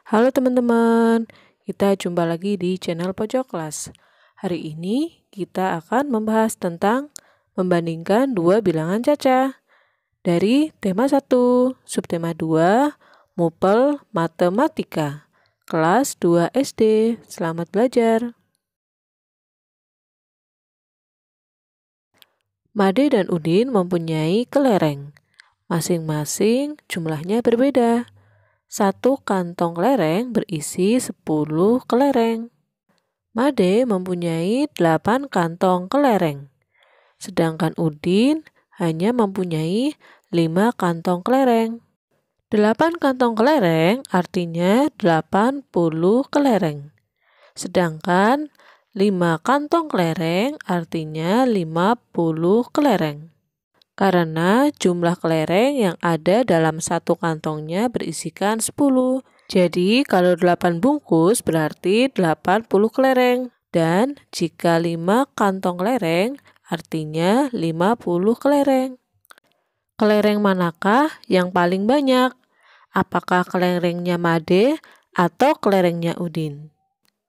Halo teman-teman, kita jumpa lagi di channel Pojok Kelas. Hari ini kita akan membahas tentang membandingkan dua bilangan caca. Dari tema 1, subtema 2, Mupel Matematika, kelas 2 SD. Selamat belajar. Made dan Udin mempunyai kelereng. Masing-masing jumlahnya berbeda. Satu kantong kelereng berisi 10 kelereng. Made mempunyai 8 kantong kelereng, sedangkan Udin hanya mempunyai 5 kantong kelereng. 8 kantong kelereng artinya 80 kelereng, sedangkan 5 kantong kelereng artinya 50 kelereng. Karena jumlah kelereng yang ada dalam satu kantongnya berisikan 10. Jadi kalau 8 bungkus berarti 80 kelereng. Dan jika 5 kantong kelereng artinya 50 kelereng. Kelereng manakah yang paling banyak? Apakah kelerengnya Made atau kelerengnya Udin?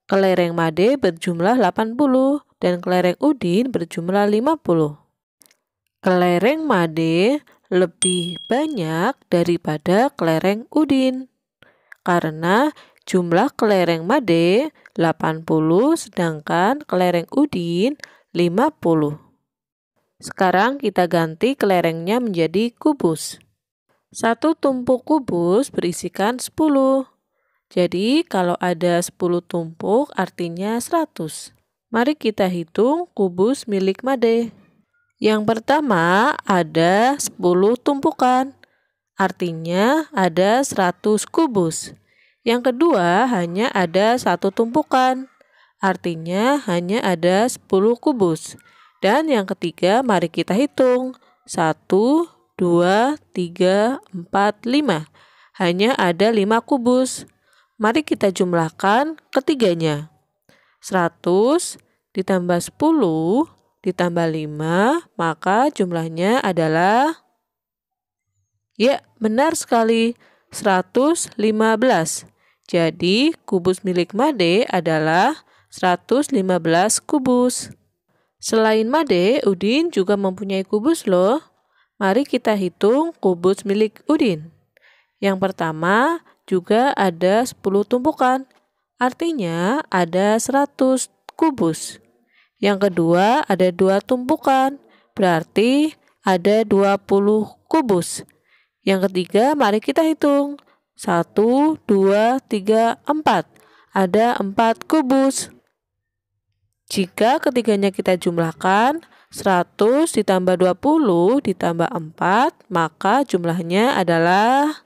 Kelereng Made berjumlah 80 dan kelereng Udin berjumlah 50. Kelereng Made lebih banyak daripada kelereng Udin, karena jumlah kelereng Made 80 sedangkan kelereng Udin 50. Sekarang kita ganti kelerengnya menjadi kubus. Satu tumpuk kubus berisikan 10. Jadi kalau ada 10 tumpuk artinya 100. Mari kita hitung kubus milik Made. Yang pertama ada 10 tumpukan, artinya ada 100 kubus. Yang kedua hanya ada 1 tumpukan, artinya hanya ada 10 kubus. Dan yang ketiga mari kita hitung, 1, 2, 3, 4, 5. Hanya ada 5 kubus. Mari kita jumlahkan ketiganya. 100 ditambah 10 ditambah 5, maka jumlahnya adalah, ya benar sekali, 115. Jadi kubus milik Made adalah 115 kubus. Selain Made, Udin juga mempunyai kubus loh. Mari kita hitung kubus milik Udin. Yang pertama juga ada 10 tumpukan, artinya ada 100 kubus. Yang kedua ada 2 tumpukan, berarti ada 20 kubus. Yang ketiga mari kita hitung. 1, 2, 3, 4. Ada 4 kubus. Jika ketiganya kita jumlahkan, 100 ditambah 20 ditambah 4, maka jumlahnya adalah,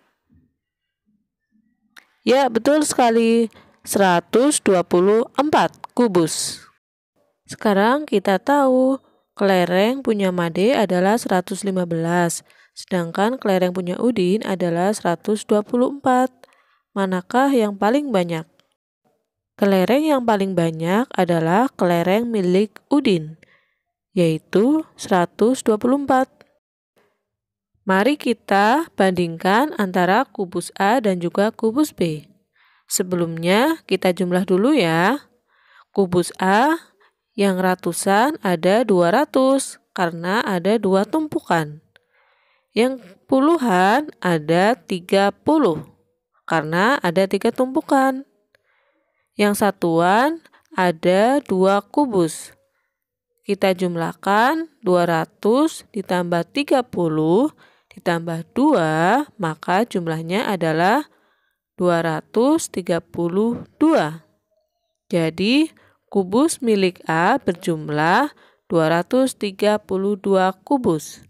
ya betul sekali, 124 kubus. Sekarang kita tahu kelereng punya Made adalah 115, sedangkan kelereng punya Udin adalah 124. Manakah yang paling banyak? Kelereng yang paling banyak adalah kelereng milik Udin, yaitu 124. Mari kita bandingkan antara kubus A dan juga kubus B. Sebelumnya kita jumlah dulu ya. Kubus A yang ratusan ada 200 karena ada 2 tumpukan. Yang puluhan ada 30 karena ada 3 tumpukan. Yang satuan ada 2 kubus. Kita jumlahkan 200 ditambah 30 ditambah 2, maka jumlahnya adalah 232. Jadi kubus milik A berjumlah 232 kubus.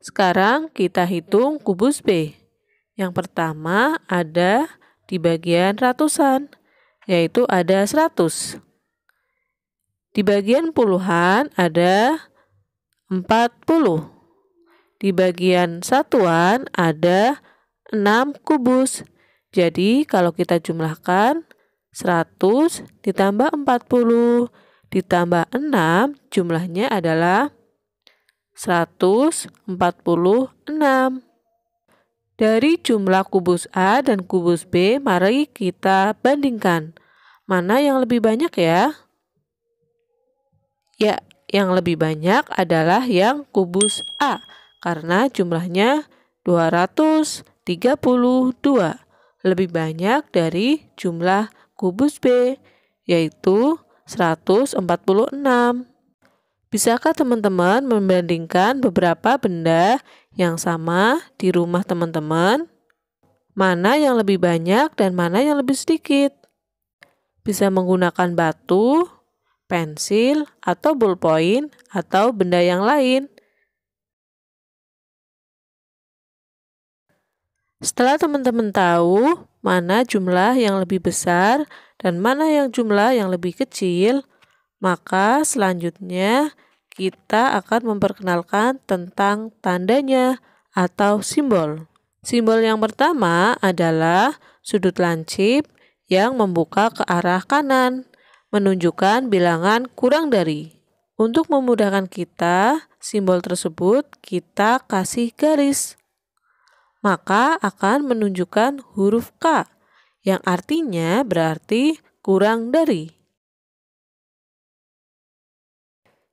Sekarang kita hitung kubus B. Yang pertama ada di bagian ratusan, yaitu ada 100. Di bagian puluhan ada 40. Di bagian satuan ada 6 kubus. Jadi kalau kita jumlahkan, 100 ditambah 40 ditambah 6 jumlahnya adalah 146. Dari jumlah kubus A dan kubus B, mari kita bandingkan. Mana yang lebih banyak ya? Ya, yang lebih banyak adalah yang kubus A, karena jumlahnya 232. Lebih banyak dari jumlah kubus B, yaitu 146. Bisakah teman-teman membandingkan beberapa benda yang sama di rumah teman-teman? Mana yang lebih banyak dan mana yang lebih sedikit? Bisa menggunakan batu, pensil, atau ballpoint, atau benda yang lain. Setelah teman-teman tahu mana jumlah yang lebih besar dan mana yang jumlah yang lebih kecil, maka selanjutnya kita akan memperkenalkan tentang tandanya atau simbol. Simbol yang pertama adalah sudut lancip yang membuka ke arah kanan, menunjukkan bilangan kurang dari. Untuk memudahkan kita, simbol tersebut kita kasih garis. Maka akan menunjukkan huruf K, yang artinya berarti kurang dari.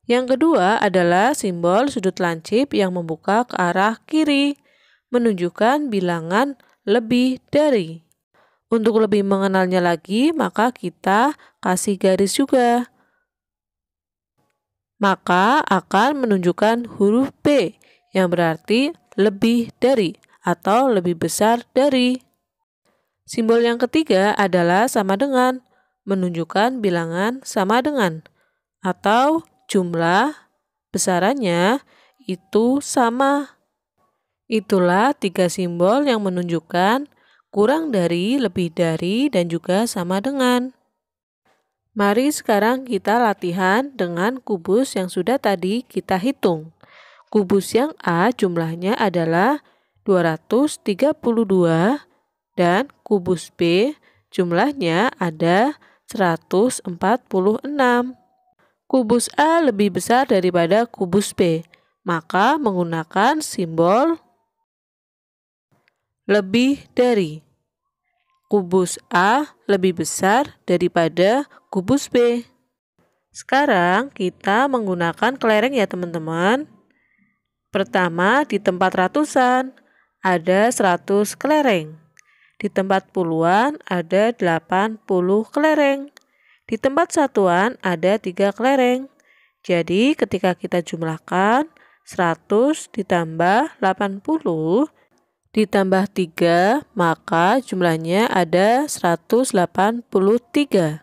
Yang kedua adalah simbol sudut lancip yang membuka ke arah kiri, menunjukkan bilangan lebih dari. Untuk lebih mengenalnya lagi, maka kita kasih garis juga. Maka akan menunjukkan huruf B, yang berarti lebih dari atau lebih besar dari. Simbol yang ketiga adalah sama dengan, menunjukkan bilangan sama dengan, atau jumlah besarannya itu sama. Itulah 3 simbol yang menunjukkan kurang dari, lebih dari, dan juga sama dengan. Mari sekarang kita latihan dengan kubus yang sudah tadi kita hitung. Kubus yang A jumlahnya adalah 232 dan kubus B jumlahnya ada 146. Kubus A lebih besar daripada kubus B, maka menggunakan simbol lebih dari. Kubus A lebih besar daripada kubus B. Sekarang kita menggunakan kelereng ya teman-teman. Pertama, di tempat ratusan ada 100 kelereng. Di tempat puluhan ada 80 kelereng. Di tempat satuan ada 3 kelereng. Jadi ketika kita jumlahkan 100 ditambah 80 ditambah 3, maka jumlahnya ada 183.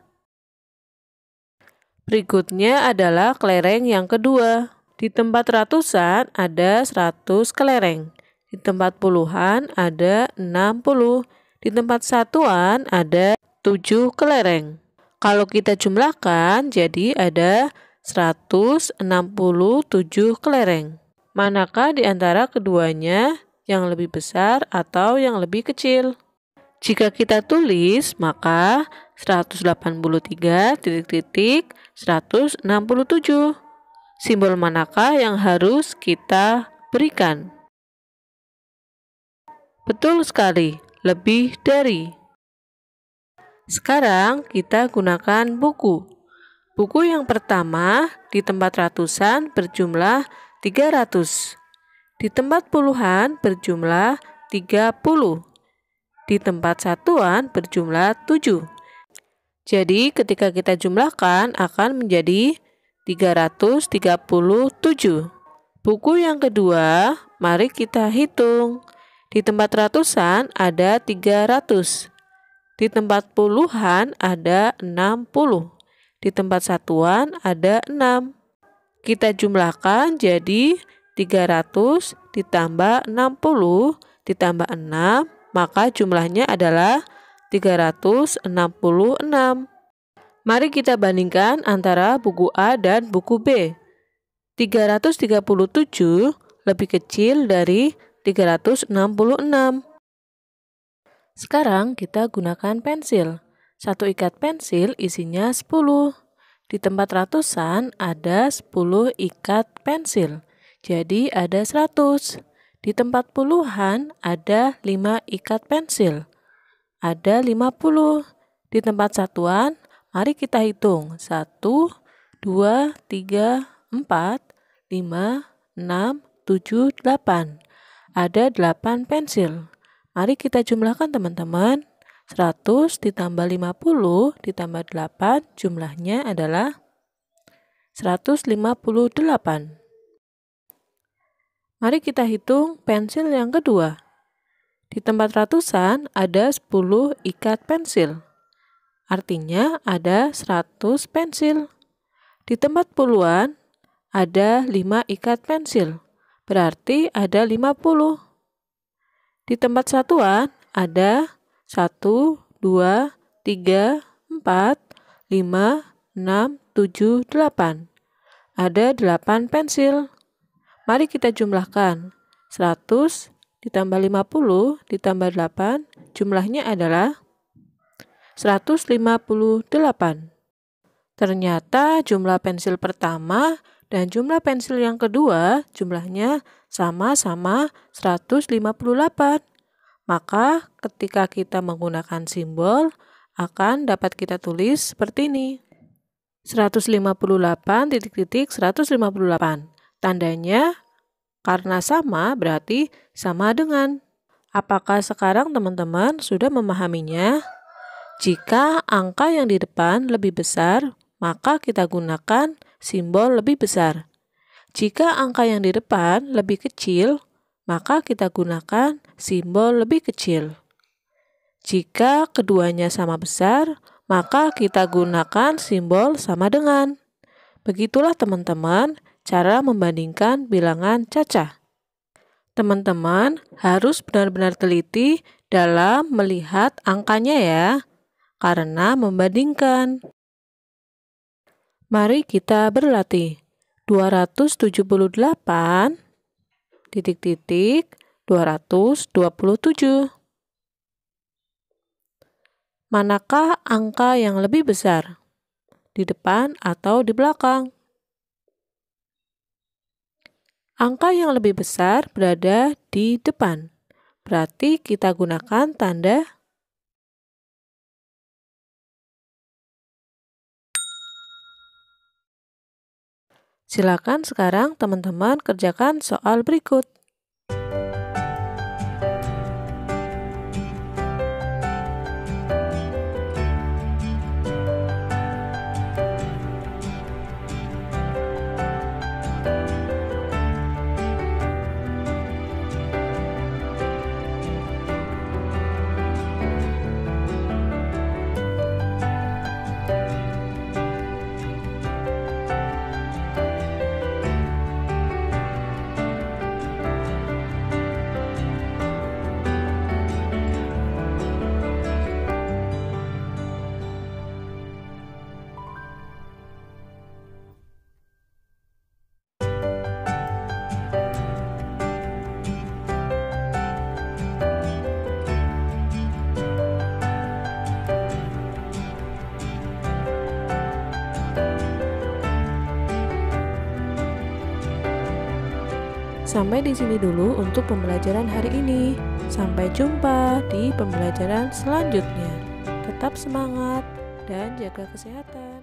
Berikutnya adalah kelereng yang kedua. Di tempat ratusan ada 100 kelereng. Di tempat puluhan ada 60. Di tempat satuan ada 7 kelereng. Kalau kita jumlahkan jadi ada 167 kelereng. Manakah di antara keduanya yang lebih besar atau yang lebih kecil? Jika kita tulis, maka 183 titik-titik 167. Simbol manakah yang harus kita berikan? Betul sekali, lebih dari. Sekarang kita gunakan buku. Buku yang pertama di tempat ratusan berjumlah 300. Di tempat puluhan berjumlah 30. Di tempat satuan berjumlah 7. Jadi ketika kita jumlahkan akan menjadi 337. Buku yang kedua, mari kita hitung. Di tempat ratusan ada 300. Di tempat puluhan ada 60. Di tempat satuan ada 6. Kita jumlahkan jadi 300 ditambah 60 ditambah 6, maka jumlahnya adalah 366. Mari kita bandingkan antara buku A dan buku B. 337 lebih kecil dari 366. Sekarang kita gunakan pensil. Satu ikat pensil isinya 10. Di tempat ratusan ada 10 ikat pensil. Jadi ada 100. Di tempat puluhan ada 5 ikat pensil. Ada 50. Di tempat satuan, mari kita hitung. 1, 2, 3, 4, 5, 6, 7, 8. Ada 8 pensil. Mari kita jumlahkan teman-teman. 100 ditambah 50 ditambah 8 jumlahnya adalah 158. Mari kita hitung pensil yang kedua. Di tempat ratusan ada 10 ikat pensil. Artinya ada 100 pensil. Di tempat puluhan ada 5 ikat pensil. Berarti ada 50. Di tempat satuan ada 1, 2, 3, 4, 5, 6, 7, 8. Ada 8 pensil. Mari kita jumlahkan. 100 ditambah 50 ditambah 8 jumlahnya adalah 158. Ternyata jumlah pensil pertama dan jumlah pensil yang kedua jumlahnya sama-sama 158. Maka ketika kita menggunakan simbol akan dapat kita tulis seperti ini. 158 Tandanya karena sama berarti sama dengan. Apakah sekarang teman-teman sudah memahaminya? Jika angka yang di depan lebih besar, maka kita gunakan simbol lebih besar. Jika angka yang di depan lebih kecil, maka kita gunakan simbol lebih kecil. Jika keduanya sama besar, maka kita gunakan simbol sama dengan. Begitulah teman-teman cara membandingkan bilangan cacah. Teman-teman harus benar-benar teliti dalam melihat angkanya ya, karena membandingkan. Mari kita berlatih. 278 227. Manakah angka yang lebih besar? Di depan atau di belakang? Angka yang lebih besar berada di depan. Berarti kita gunakan tanda . Silakan sekarang teman-teman kerjakan soal berikut. Sampai di sini dulu untuk pembelajaran hari ini. Sampai jumpa di pembelajaran selanjutnya. Tetap semangat dan jaga kesehatan.